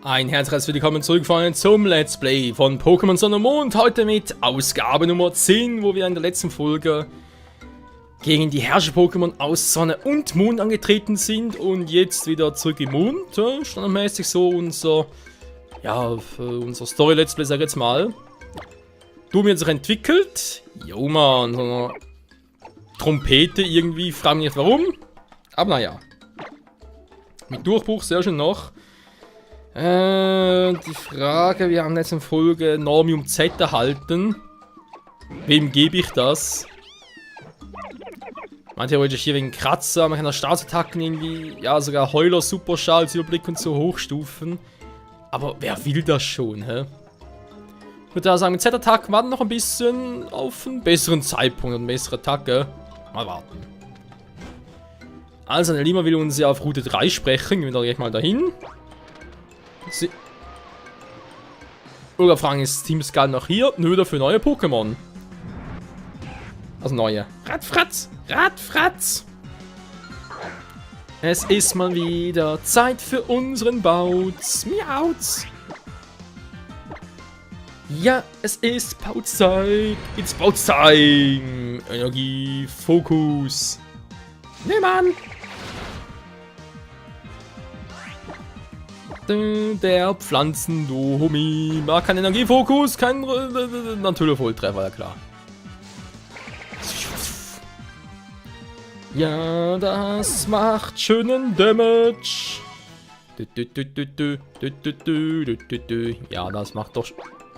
Ein herzliches Willkommen zurück zum Let's Play von Pokémon Sonne und Mond. Heute mit Ausgabe Nummer 10, wo wir in der letzten Folge gegen die Herrscher-Pokémon aus Sonne und Mond angetreten sind. Und jetzt wieder zurück im Mond. Standardmäßig so unser Story-Let's Play, sag ich jetzt mal. Doom hat sich entwickelt. Jo man, so eine Trompete irgendwie, frage mich nicht warum. Aber naja. Mit Durchbruch, sehr schön noch. Die Frage, wir haben in der letzten Folge Normium Z erhalten. Wem gebe ich das? Man theoretisch hier wegen Kratzer, man kann das Staatsattacken irgendwie, ja sogar Heuler, Superschall, Überblick und so hochstufen. Aber wer will das schon, hä? Ich würde da sagen, mit Z-Attacken warten noch ein bisschen auf einen besseren Zeitpunkt und eine bessere Attacke. Mal warten. Also, Lima will uns ja auf Route 3 sprechen, gehen wir da gleich mal dahin. Oder fragen, ist Team Skull noch hier? Nö, dafür neue Pokémon. Also neue. Radfratz! Radfratz! Es ist mal wieder Zeit für unseren Bautz. Miauts! Ja, es ist Bautzeit. It's Bautzeit. Energie, Fokus. Nimm an! Der Pflanzendomi mag keinen Energiefokus, kein natürlich Volltreffer, ja klar. Ja, das macht schönen Damage. Ja, das macht doch.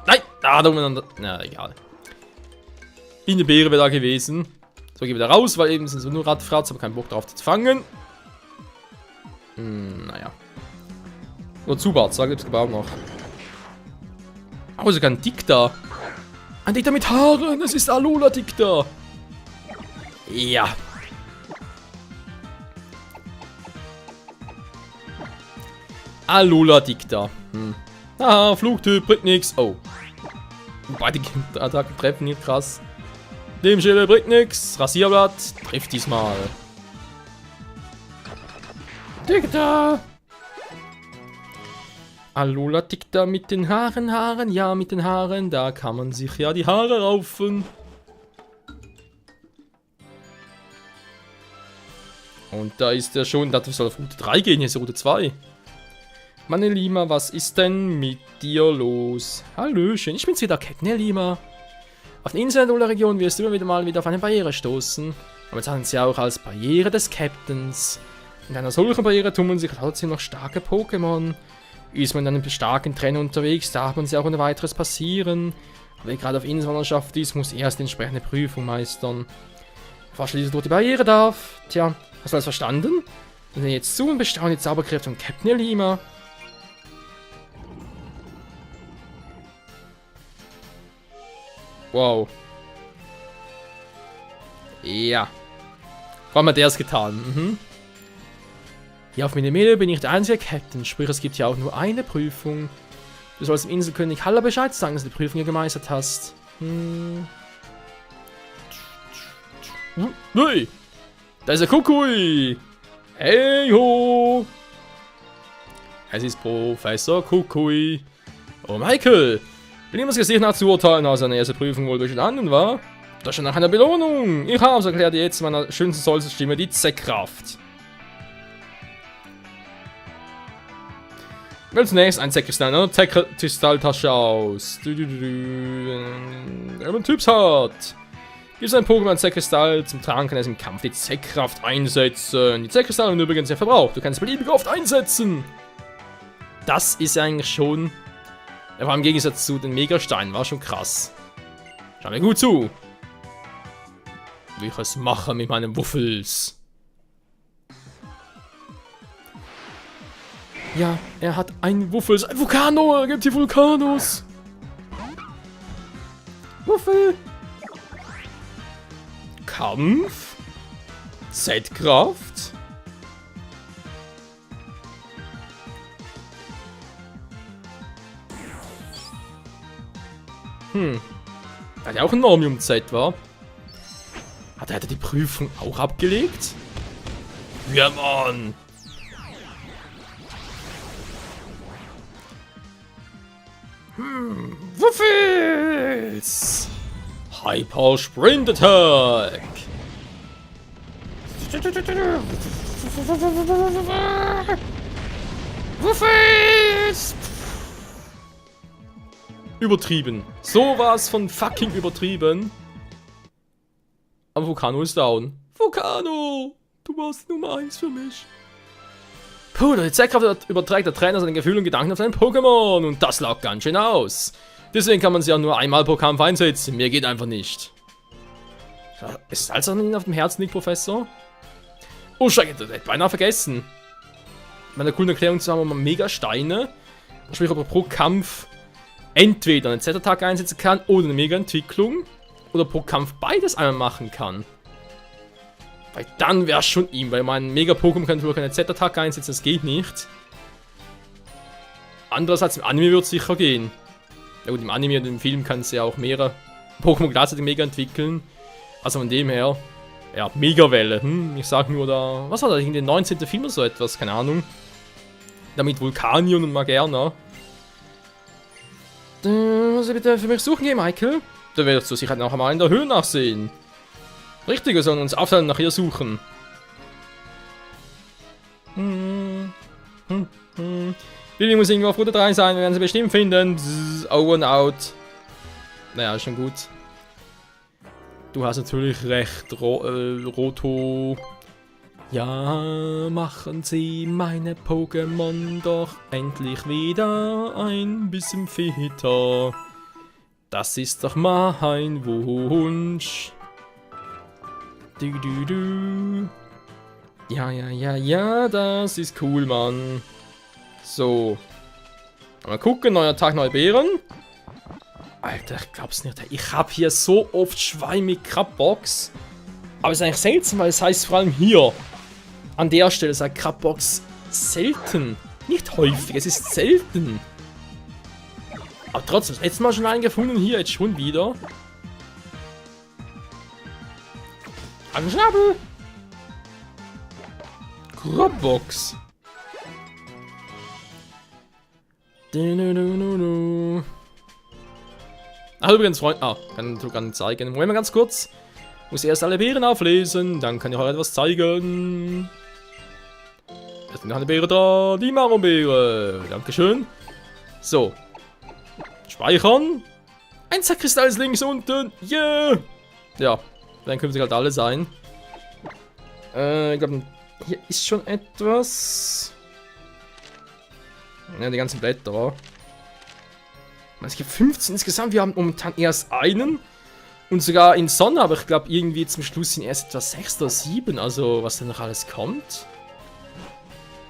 Nein! Na, egal. In der Beere wäre da gewesen. So, gehen wir da raus, weil eben sind so nur Radfratz, aber keinen Bock drauf zu fangen. Naja. Nur Zubat, da gibt es überhaupt noch. Oh, sogar ein Dicta. Ein Dicta mit Haaren, es ist Alola Dicta. Ja. Alola Dicta. Ah, Flugtyp, bringt nix. Oh. Beide Attacken treffen hier krass. Dem Schädel bringt nix. Rasierblatt trifft diesmal. Dicta. Alola Dicta mit den Haaren, ja mit den Haaren, da kann man sich ja die Haare raufen. Und da ist er schon, das soll auf Route 3 gehen, hier ist Route 2. Meine Lima, was ist denn mit dir los? Hallöchen, ich bin's wieder, Captain Lima. Auf der Insel der Alola-Region wirst du immer wieder auf eine Barriere stoßen. Aber jetzt haben sie auch als Barriere des Captains. In einer solchen Barriere tummeln sich trotzdem noch starke Pokémon. Ist man in einem starken Trainer unterwegs, darf man sich auch ohne weiteres passieren. Aber wer gerade auf Inselwanderschaft ist, muss erst die entsprechende Prüfung meistern. Bevor schließlich durch die Barriere darf. Tja, hast du alles verstanden? Dann sehen jetzt zu und bestaunen die Zauberkräfte von Captain Lima. Wow. Ja. Warum hat der es getan? Hier auf Minimele bin ich der einzige Captain, sprich es gibt ja auch nur eine Prüfung. Du sollst dem Inselkönig Haller Bescheid sagen, dass du die Prüfung hier gemeistert hast. Hey! Da ist der Kukui! Hey ho! Es ist Professor Kukui. Oh Michael! Bin ihm das Gesicht nach zu urteilen, als seine erste Prüfung wohl bestanden war. Das ist schon nach einer Belohnung. Ich habe, so erklärt jetzt meiner schönsten Solstimme die Z-Kraft. Wähl zunächst ein Z-Kristall in einer Z-Kristalltasche aus. Wenn man Typs hat. Gibt es ein Pokémon Z-Kristall zum Tragen, kann es im Kampf die Z-Kraft einsetzen. Die Z-Kristalle sind übrigens sehr verbraucht. Du kannst es beliebig oft einsetzen. Das ist eigentlich schon. Er war im Gegensatz zu den Megasteinen, war schon krass. Schau mir gut zu. Wie ich es mache mit meinen Wuffels. Ja, er hat einen Wuffels. Ein Vulkano, er gibt die Vulkanos. Wuffel. Kampf. Z-Kraft. Hat er auch ein Normium Z, war? Hat er die Prüfung auch abgelegt? Ja, Mann! Wuffels! Hyper Sprint Attack! Wuffels! Übertrieben. Sowas von fucking übertrieben. Aber Vulcano ist down. Vulcano! Du warst Nummer 1 für mich. Puh, die Zeitkraft überträgt der Trainer seine Gefühle und Gedanken auf seinen Pokémon. Und das laugt ganz schön aus. Deswegen kann man sie ja nur einmal pro Kampf einsetzen. Mir geht einfach nicht. Ist Salz an Ihnen auf dem Herzen liegt, Professor? Oh, Scheiße, das hätte ich beinahe vergessen. Bei einer coolen Erklärung zu haben, man Mega-Steine, sprich, ob man pro Kampf entweder einen Z-Attack einsetzen kann oder eine Mega-Entwicklung oder pro Kampf beides einmal machen kann. Weil dann wäre es schon ihm, weil mein Mega-Pokémon kann natürlich keine Z-Attack einsetzen, das geht nicht. Andererseits im Anime wird es sicher gehen. Ja gut, im Anime und im Film kann es ja auch mehrere Pokémon gleichzeitig Mega entwickeln. Also von dem her, ja, Mega-Welle. Ich sag nur da, was war da, in den 19. Film oder so etwas, keine Ahnung. Damit Vulkanion und Magerna. Was bitte für mich suchen gehen, Michael? Da wirst du sicher noch einmal in der Höhe nachsehen. Richtig, wir sollen uns aufteilen und nach ihr suchen. Lilly muss irgendwo auf Route 3 sein, wir werden sie bestimmt finden. Bzz, over and out. Naja, ist schon gut. Du hast natürlich recht, Roto. Ja, machen Sie meine Pokémon doch endlich wieder ein bisschen fitter. Das ist doch mein Wunsch. Du. Ja, das ist cool, Mann. So. Mal gucken, neuer Tag, neue Beeren. Alter, ich glaub's nicht. Ich hab hier so oft Schwein mit Crabbox. Aber es ist eigentlich seltsam, weil es heißt vor allem hier. An der Stelle sagt Crabbox selten. Nicht häufig, es ist selten. Aber trotzdem, das letzte Mal schon einen gefunden, hier jetzt schon wieder. Ein Schnabel! Crabbox. Ach, übrigens, Freund. Kann ich gar nicht zeigen. Moment mal ganz kurz. Muss erst alle Beeren auflesen, dann kann ich euch etwas zeigen. Jetzt noch eine Beere da, die Marmorbeere. Dankeschön. So. Speichern. Ein Zackkristall ist links unten. Yeah! Ja, dann können sie halt alle sein. Ich glaube, hier ist schon etwas. Ja, die ganzen Blätter. Es gibt 15 insgesamt. Wir haben momentan erst einen. Und sogar in Sonne, aber ich glaube irgendwie zum Schluss sind erst etwa 6 oder 7. Also, was denn noch alles kommt.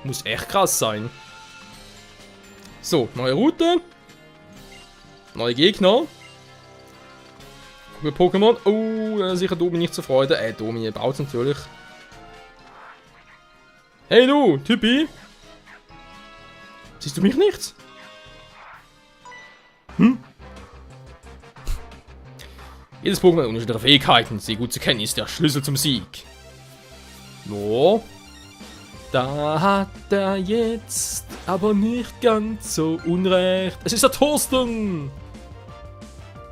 Muss echt krass sein. So, neue Route. Neue Gegner. Coole Pokémon. Oh, sicher Domi nicht zur Freude. Domi baut natürlich. Hey du, Typi. Siehst du mich nicht? Jedes Pokémon hat unterschiedliche Fähigkeiten. Sie gut zu kennen ist der Schlüssel zum Sieg. No. Da hat er jetzt aber nicht ganz so unrecht. Es ist der Thorsten.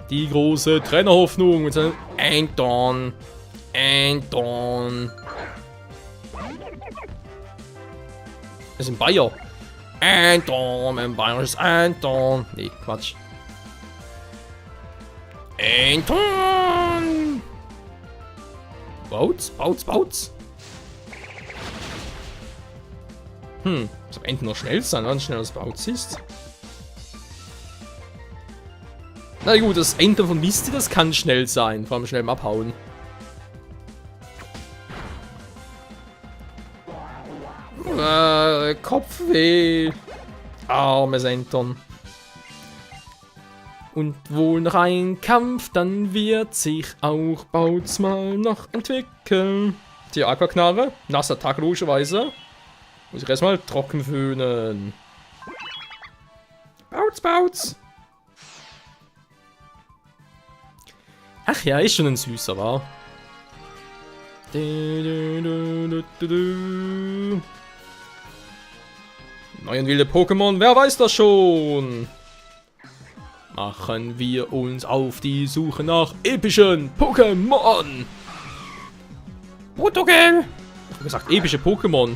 Die große Trainerhoffnung mit seinem Anton. Das ist ein Bayer. Anton, ein bayerisches Anton. Nee, Quatsch. Anton! Bautz. Das am Ende noch schnell sein, wenn es schnell als Bautz ist. Na gut, das Ende von Misty, das kann schnell sein. Vor allem schnell im Abhauen. Kopfweh. Armes Anton. Und wohl noch ein Kampf, dann wird sich auch Bautz mal noch entwickeln. Die Aquaknarre, nasser Tag logischerweise. Muss ich erstmal trocken föhnen. Bautz. Ach ja, ist schon ein süßer, wa? Neue und wilde Pokémon, wer weiß das schon? machen wir uns auf die Suche nach epischen Pokémon. Protogel! Ich habe gesagt, epische Pokémon.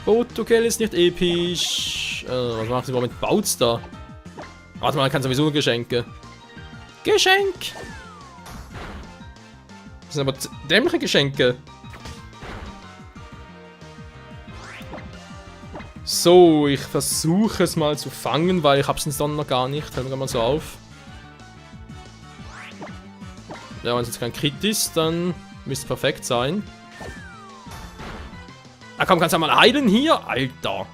Protogel ist nicht episch. Was macht sie überhaupt mit Bouts da? Warte mal, kann sowieso Geschenke. Geschenk! Das sind aber dämliche Geschenke. So, ich versuche es mal zu fangen, weil ich hab's sonst noch gar nicht. Fällt mir mal so auf. Ja, wenn es jetzt kein Crit ist, dann müsste es perfekt sein. Ah komm, kannst du mal heilen hier? Alter.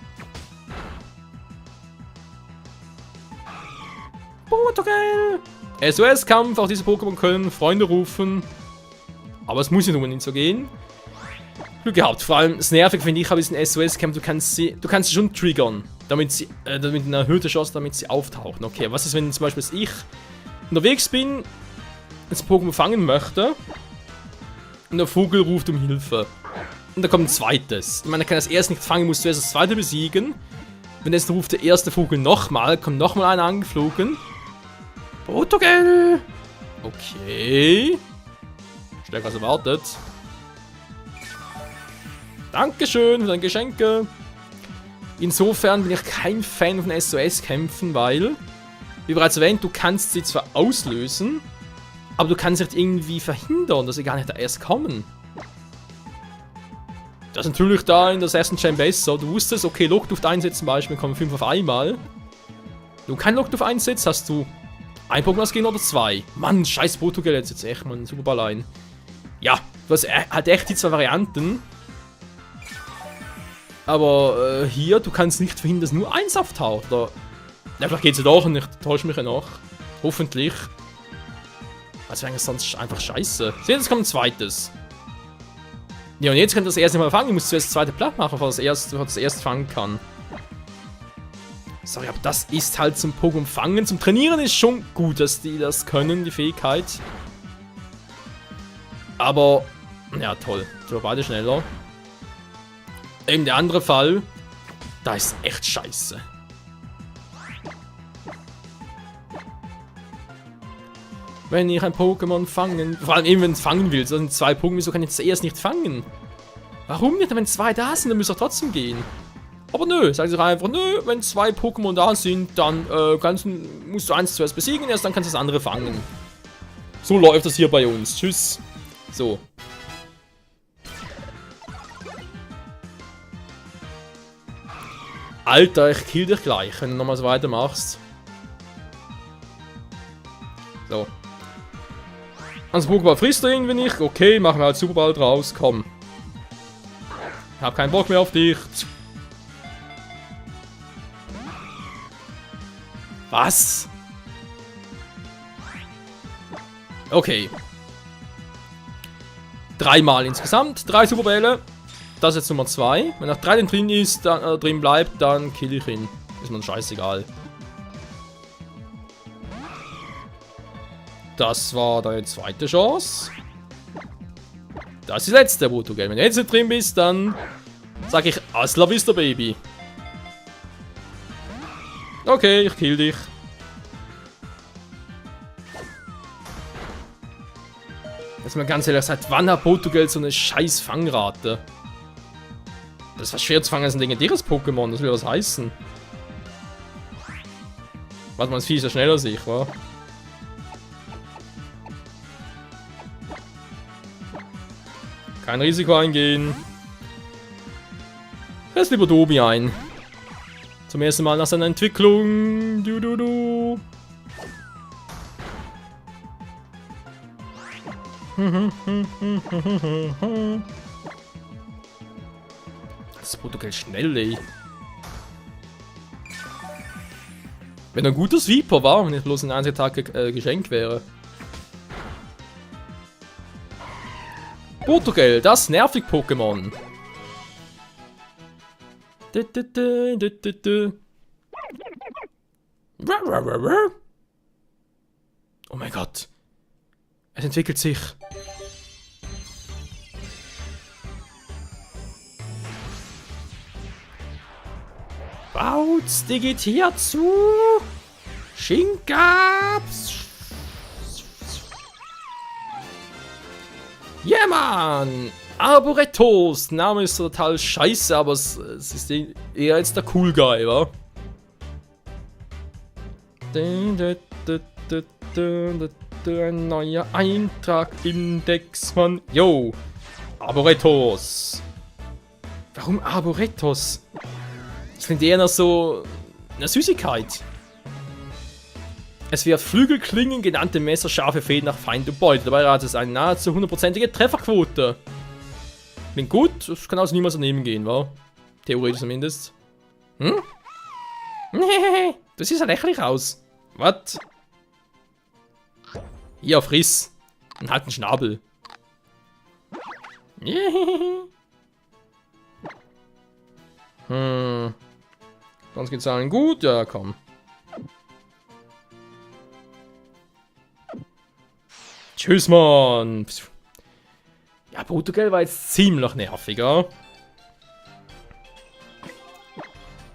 Protogel! SOS-Kampf, auch diese Pokémon können Freunde rufen. Aber es muss nicht unbedingt so gehen. Glück gehabt. Vor allem, das Nervige finde ich, habe diesen SOS-Kampf, du kannst sie schon triggern. Damit eine erhöhte Chance, damit sie auftauchen. Okay, was ist, wenn zum Beispiel ich unterwegs bin, das Pokémon fangen möchte und der Vogel ruft um Hilfe. Und da kommt ein zweites. Ich meine, er kann das erste nicht fangen, muss zuerst das zweite besiegen. Wenn jetzt ruft der erste Vogel nochmal, kommt nochmal einer angeflogen. Protogel! Okay. Stärker als erwartet. Dankeschön für deine Geschenke. Insofern bin ich kein Fan von SOS-Kämpfen, weil, wie bereits erwähnt, du kannst sie zwar auslösen, aber du kannst nicht irgendwie verhindern, dass sie gar nicht erst kommen. Das ist natürlich da in der ersten Gen besser. Du wusstest, okay, Lockduft einsetzen zum Beispiel, kommen 5 auf einmal. Wenn du kein Lockduft einsetzt, hast du ein Pokémon das gehen oder 2. Mann, scheiß Protogel jetzt echt mal einen Superball ein. Ja, du hast halt echt die 2 Varianten. Aber hier, du kannst nicht verhindern, dass nur eins auftaucht. Oder ja, vielleicht geht's ja doch und ich täusche mich ja noch. Hoffentlich. Also wäre das sonst einfach scheiße. Seht, jetzt kommt ein zweites. Ja, und jetzt kann das erste mal fangen. Ich muss zuerst das zweite platt machen, bevor das erste fangen kann. Sorry, aber das ist halt zum Pokémon fangen. Zum Trainieren ist schon gut, dass die das können, die Fähigkeit. Aber, ja, toll. Ich war beide schneller. Eben der andere Fall, da ist echt scheiße. Wenn ich ein Pokémon fangen, vor allem eben wenn du es fangen willst, das sind 2 Pokémon, wieso kann ich jetzt erst nicht fangen? Warum nicht? Wenn 2 da sind, dann müsste doch trotzdem gehen. Aber nö, sagen sie doch einfach, nö, wenn 2 Pokémon da sind, dann musst du eins zuerst besiegen, erst dann kannst du das andere fangen. So läuft das hier bei uns. Tschüss. So. Alter, ich kill dich gleich, wenn du nochmal so weitermachst. So. Ans Pokéball frisst du irgendwie nicht. Okay, machen wir halt Superball draus. Komm. Ich hab keinen Bock mehr auf dich. Was? Okay. 3 Mal insgesamt. 3 Superbälle. Das ist jetzt Nummer 2. Wenn nach 3 drin ist, dann, drin bleibt, dann kill ich ihn. Ist mir scheißegal. Das war deine zweite Chance. Das ist die letzte, Protogel. Wenn du jetzt nicht drin bist, dann sag ich Hasta la vista, Baby. Okay, ich kill dich. Jetzt mal ganz ehrlich, seit wann hat Protogel so eine scheiß Fangrate? Das war schwer zu fangen als ein legendäres Pokémon, das will was heißen. Warte mal, das Vieh ist ja schneller als ich, wa? Kein Risiko eingehen. Lass lieber Dobi ein. Zum ersten Mal nach seiner Entwicklung. Du. Das ist Protogel schnell, ey. Wenn er ein guter Sweeper war und nicht bloß ein einziger Tag geschenkt wäre. Protogel, das nervig Pokémon. Oh mein Gott. Es entwickelt sich. Bautz, die geht hier zu. Schinkaps! Ja, yeah, Mann! Arboretos! Name ist total scheiße, aber es ist eher jetzt der Cool Guy, wa? Ein neuer Eintrag, Index, Mann. Yo! Arboretos! Warum Arboretos? Das klingt eher nach so einer Süßigkeit. Es wird Flügelklingen, genannte Messer, scharfe Fäden nach Feind und Beute. Dabei hat es eine nahezu 100%ige Trefferquote. Klingt gut, das kann also niemals daneben gehen, wa? Theoretisch zumindest. Hm? Nee, das sieht ja lächerlich aus. Was? Hier, friss. Und halt einen Schnabel. Sonst geht's allen gut? Ja, komm. Tschüss, Mann. Ja, Portugal war jetzt ziemlich nerviger.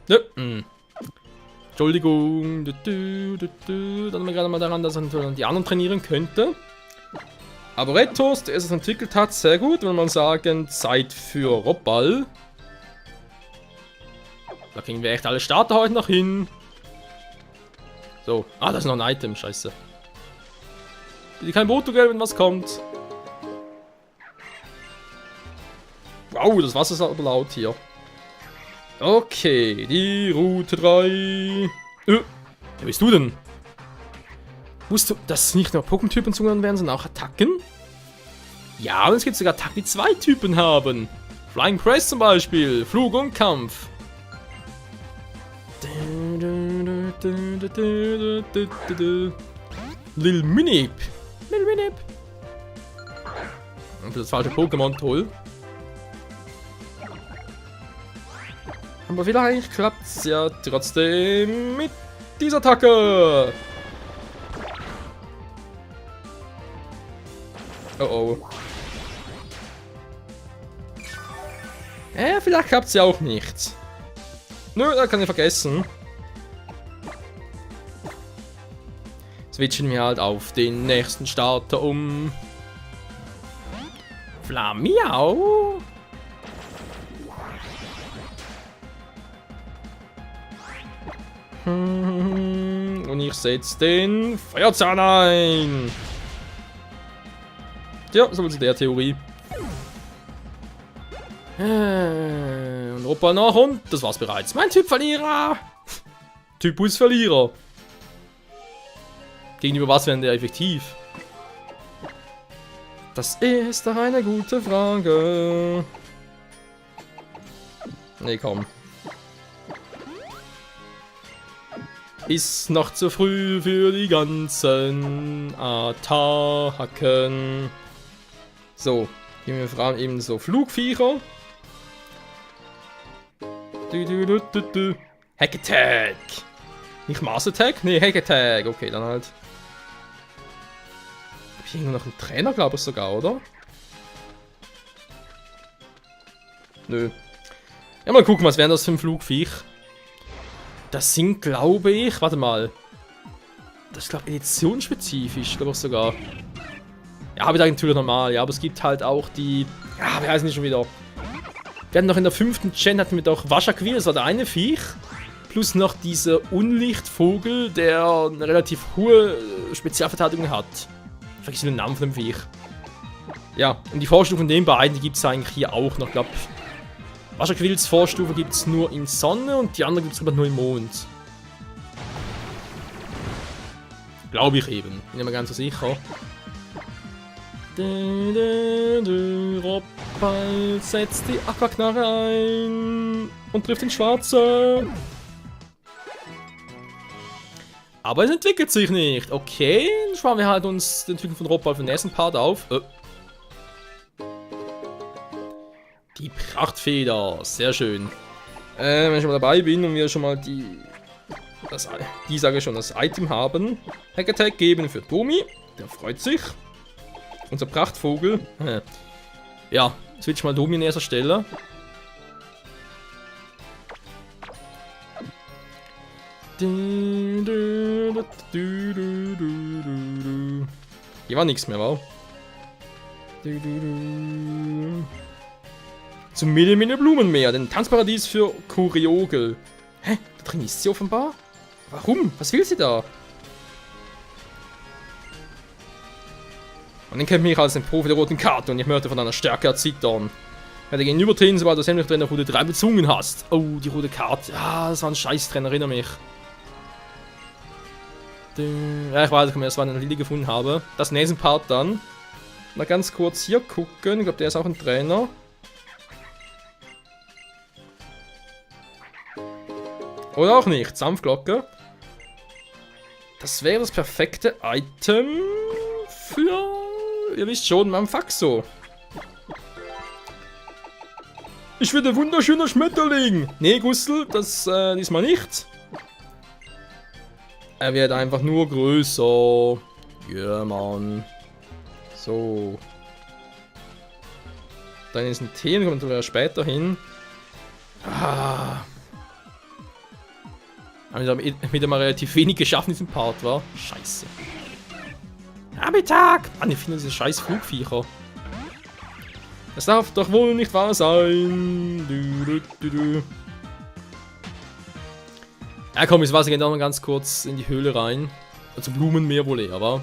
Ja, Entschuldigung. Dann haben wir gerade mal daran, dass man die anderen trainieren könnte. Aber Retos, der es entwickelt hat, sehr gut, wenn man sagen, Zeit für Robball. Da kriegen wir echt alle Starter heute noch hin. So, das ist noch ein Item, scheiße. Bitte kein Portugal, wenn was kommt. Wow, das Wasser ist aber laut hier. Okay, die Route 3. Wer bist du denn? Wusstest du, dass nicht nur Pokémon-Typen zugenommen werden, sondern auch Attacken? Ja, und es gibt sogar Attacken, die 2 Typen haben. Flying Press zum Beispiel, Flug und Kampf. Lil Minip. Lil Minip. Und das falsche Pokémon, toll. Aber vielleicht klappt es ja trotzdem mit dieser Attacke. Oh oh. Vielleicht klappt es ja auch nicht. Nö, da kann ich vergessen. Switchen wir halt auf den nächsten Starter um. Flamiau. Und ich setze den Feuerzahn ein. Ja, so zu der Theorie. Und Robball nach und das war's bereits. Mein Typ Verlierer. Typus Verlierer. Gegenüber was wäre der effektiv? Das ist doch eine gute Frage. Nee, komm. Ist noch zu früh für die ganzen Attacken. So, hier wir fragen eben so Flugviecher. Hack Attack. Nicht Mars Attack? Nee, Hack Attack. Okay, dann halt. Hab ich irgendwo noch einen Trainer, glaube ich sogar, oder? Nö. Ja, mal gucken, was wären das für ein Flugviech. Das sind, glaube ich, warte mal. Das ist, glaube ich, editionsspezifisch, glaube ich sogar. Ja, habe ich da natürlich normal, ja, aber es gibt halt auch die. Ja, wie heißen die schon wieder? Wir hatten noch in der 5. Gen hatten wir doch Waschaquil, das war der eine Viech. Plus noch dieser Unlichtvogel, der eine relativ hohe Spezialverteidigung hat. Vergiss den Namen von dem Viech. Ja, und die Vorstufe von den beiden, die gibt es eigentlich hier auch noch, glaube ich. Waschaquils Vorstufe gibt es nur in Sonne und die andere gibt es nur im Mond. Glaube ich eben. Bin ich mir ganz so sicher. Robball setzt die Aquaknarre ein und trifft den Schwarzen. Aber es entwickelt sich nicht. Okay, dann sparen wir halt uns den Entwicklung von Robball für den nächsten Part auf. Die Prachtfeder, sehr schön. Wenn ich schon mal dabei bin und wir schon mal das Item haben. Hack Attack geben für Domi, der freut sich. Unser Prachtvogel. Ja, switch mal Domi an erster Stelle. Hier war nichts mehr, wa? Zum Mille Blumenmeer, den Tanzparadies für Kuriogel. Hä? Da drin ist sie offenbar? Warum? Was will sie da? Man kennt mich als den Profi der roten Karte und ich möchte von einer Stärke erzittern. Werde gegenübertreten, sobald du sämtliche Trainer Route 3 bezwungen hast. Oh, die rote Karte. Ja, das war ein Scheiß-Trainer, erinnere mich. Ja, ich weiß, dass ich erst mal eine Lille gefunden habe. Das nächste Part dann. Mal ganz kurz hier gucken. Ich glaube, der ist auch ein Trainer. Oder auch nicht. Sanftglocke. Das wäre das perfekte Item für... Ihr wisst schon, mein Faxo. Ich werde wunderschöner Schmetterling. Nee, Gustl, das diesmal nicht. Er wird einfach nur größer. Ja, Mann. So. Dann ist ein T, dann kommt er später hin. Ah. Haben wir wieder mal relativ wenig geschafft in diesem Part, war? Scheiße. Nachmittag! Mann, ich finde diese scheiß Flugviecher. Das darf doch wohl nicht wahr sein. Ja komm, das Wasser geht auch mal ganz kurz in die Höhle rein. Also Blumenmeer wohl eher, wa?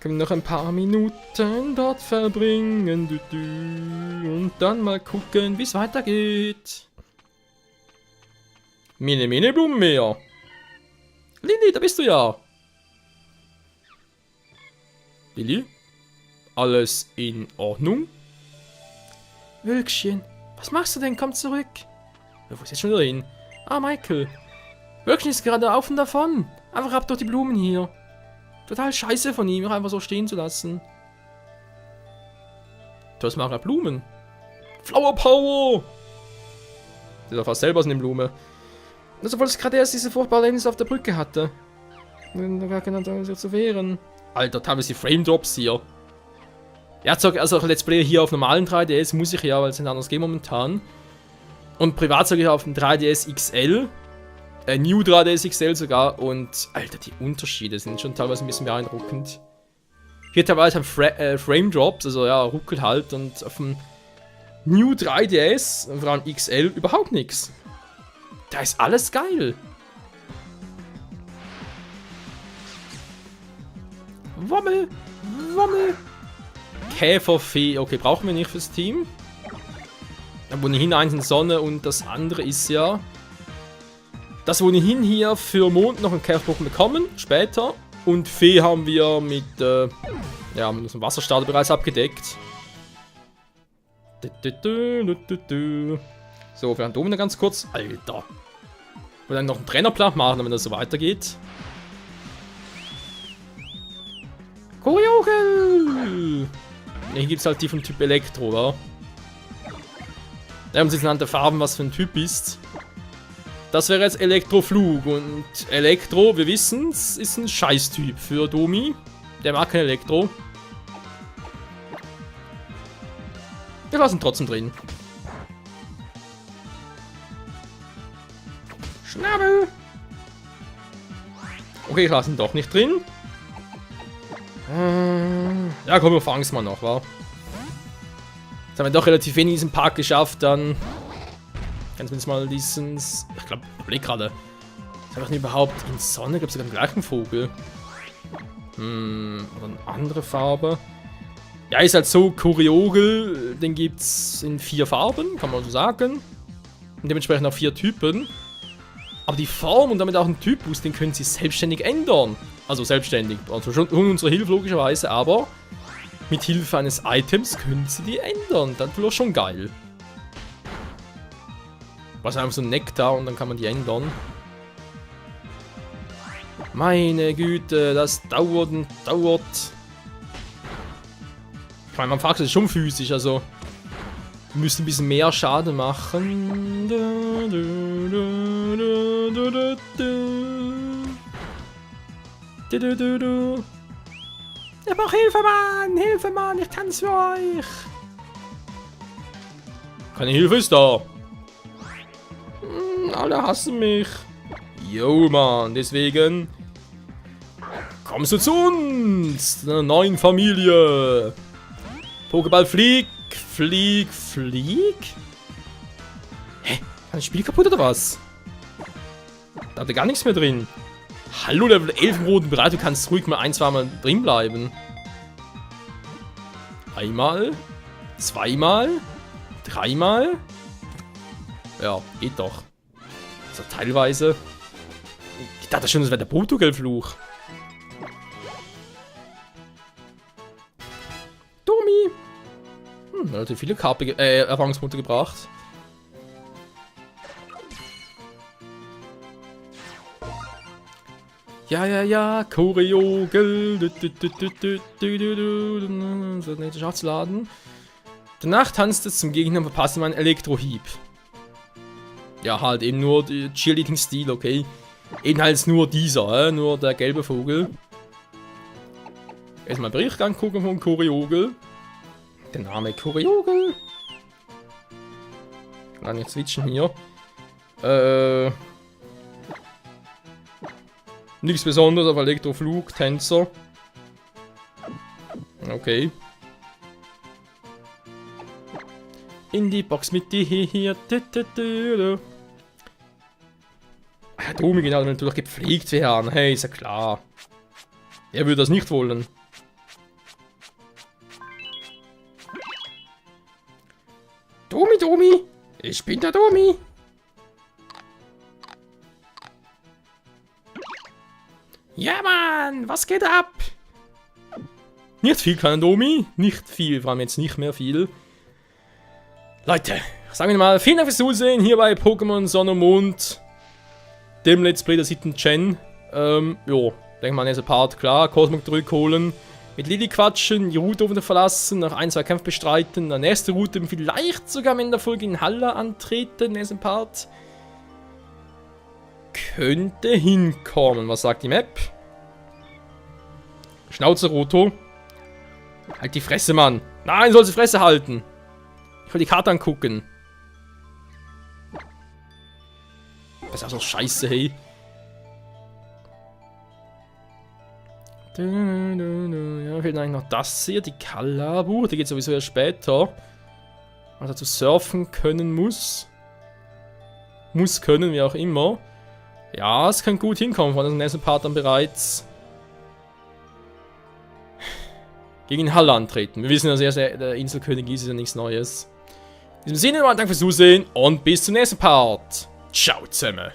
Können wir noch ein paar Minuten dort verbringen. Und dann mal gucken, wie es weitergeht. Mine Blumenmeer. Lilly, da bist du ja. Lilly? Alles in Ordnung? Wölkchen, was machst du denn? Komm zurück. Wo ist jetzt schon wieder hin? Ah, Michael. Wölkchen ist gerade auf und davon. Einfach ab durch die Blumen hier. Total scheiße von ihm, auch einfach so stehen zu lassen. Du hast mal Blumen. Flower Power! Der ist doch fast selber aus einer Blume. Also, obwohl es gerade erst diese furchtbare Erlebnis auf der Brücke hatte. Und gar keine Ahnung, sich zu wehren. Alter, teilweise die Frame Drops hier. Ja, also Let's Play hier auf normalen 3DS muss ich ja, weil es ein anderes Game momentan. Und privat sage ich auf dem 3DS XL. New 3DS XL sogar. Und, Alter, die Unterschiede sind schon teilweise ein bisschen beeindruckend. Hier teilweise haben Frame Drops, also ja, ruckelt halt. Und auf dem New 3DS, vor allem XL, überhaupt nichts. Da ist alles geil. Wommel, Wommel. Käferfee, okay, brauchen wir nicht fürs Team. Aber ohnehin eins in Sonne und das andere ist ja, dass wir ohnehin hier für Mond noch einen Käferpokémon bekommen, später. Und Fee haben wir mit, ja, mit unserem Wasserstarter bereits abgedeckt. So, wir haben Domina ganz kurz. Alter. Und dann noch einen Trainerplan machen, wenn das so weitergeht. Kuriogel! Hier gibt es halt die vom Typ Elektro, wa? Ja, um sich anhand der Farben, was für ein Typ ist. Das wäre jetzt Elektroflug und Elektro, wir wissen es, ist ein Scheißtyp für Domi. Der mag kein Elektro. Wir lassen trotzdem drin. Schnabel! Okay, ich lasse ihn doch nicht drin. Ja, komm, wir fangen es mal noch, wa? Jetzt haben wir doch relativ wenig in diesem Park geschafft, dann... Kannst du jetzt mal diesen... Ich glaube, ich überlege gerade. Ist einfach nicht überhaupt in Sonne? Gibt es sogar den gleichen Vogel? Oder eine andere Farbe? Ja, ist halt so, Kuriogel, den gibt es in 4 Farben, kann man so sagen. Und dementsprechend auch 4 Typen. Aber die Form und damit auch ein Typus, den können sie selbstständig ändern. Also selbstständig, also schon ohne unsere Hilfe logischerweise, aber mit Hilfe eines Items können sie die ändern. Das wäre schon geil. Was einfach so ein Nektar und dann kann man die ändern. Meine Güte, das dauert und dauert. Ich meine, man fragt sich schon physisch, also wir müssen ein bisschen mehr Schaden machen. Ich brauche Hilfe, Mann! Hilfe, Mann! Ich kann's für euch! Keine Hilfe ist da! alle hassen mich. Jo, Mann, deswegen kommst du zu uns, einer neuen Familie. Pokéball, flieg, flieg, flieg? Hä? Kann das Spiel kaputt oder was? Da hat er gar nichts mehr drin. Hallo, Level 11 im roten Bereich, du kannst ruhig mal 1, 2 Mal drin bleiben. Einmal, zweimal, dreimal. Ja, geht doch. So teilweise. Ich dachte schon, das wäre der Portugal-Fluch. Domi. Relativ viele Erfahrungspunkte gebracht. Ja, Choreogel. So, nächster Schatzladen. Danach tanzt es zum Gegner und verpasst ihm einen Elektrohieb. Ja, halt eben nur der Cheerleading-Stil, okay. Eben halt nur dieser, nur der gelbe Vogel. Erstmal Bericht angucken von Choreogel. Der Name Choreogel. Kann ich switchen hier. Nichts Besonderes auf Elektroflug, Tänzer. Okay. In die Box mit dir hier. Domi, genau, will natürlich gepflegt werden. Hey, ist ja klar. Er würde das nicht wollen. Domi, ich bin der Domi. Ja, Mann, was geht ab? Nicht viel, kleiner Domi. Nicht viel, vor allem jetzt nicht mehr viel. Leute, sagen wir mal, vielen Dank fürs Zusehen hier bei Pokémon Sonne und Mond. Dem Let's Play der 7. Gen. Jo, denke mal, nächster Part, klar. Cosmog zurückholen. Mit Lilly quatschen, die Route wieder verlassen, noch 1, 2 Kämpfe bestreiten, der nächste Route vielleicht sogar am Ende der Folge in Halla antreten, nächsten Part. Könnte hinkommen. Was sagt die Map? Schnauze, Roto. Halt die Fresse, Mann. Nein, soll sie Fresse halten. Ich will die Karte angucken. Das ist auch so scheiße, hey. Ja, fehlt eigentlich noch das hier, die Kalabu. Die geht sowieso erst später. Also dazu surfen können muss. Muss können, wie auch immer. Ja, es kann gut hinkommen, von dem nächsten Part dann bereits gegen Halla antreten. Wir wissen ja sehr, der Inselkönig ist ja nichts Neues. In diesem Sinne, danke fürs Zusehen und bis zum nächsten Part. Ciao zusammen.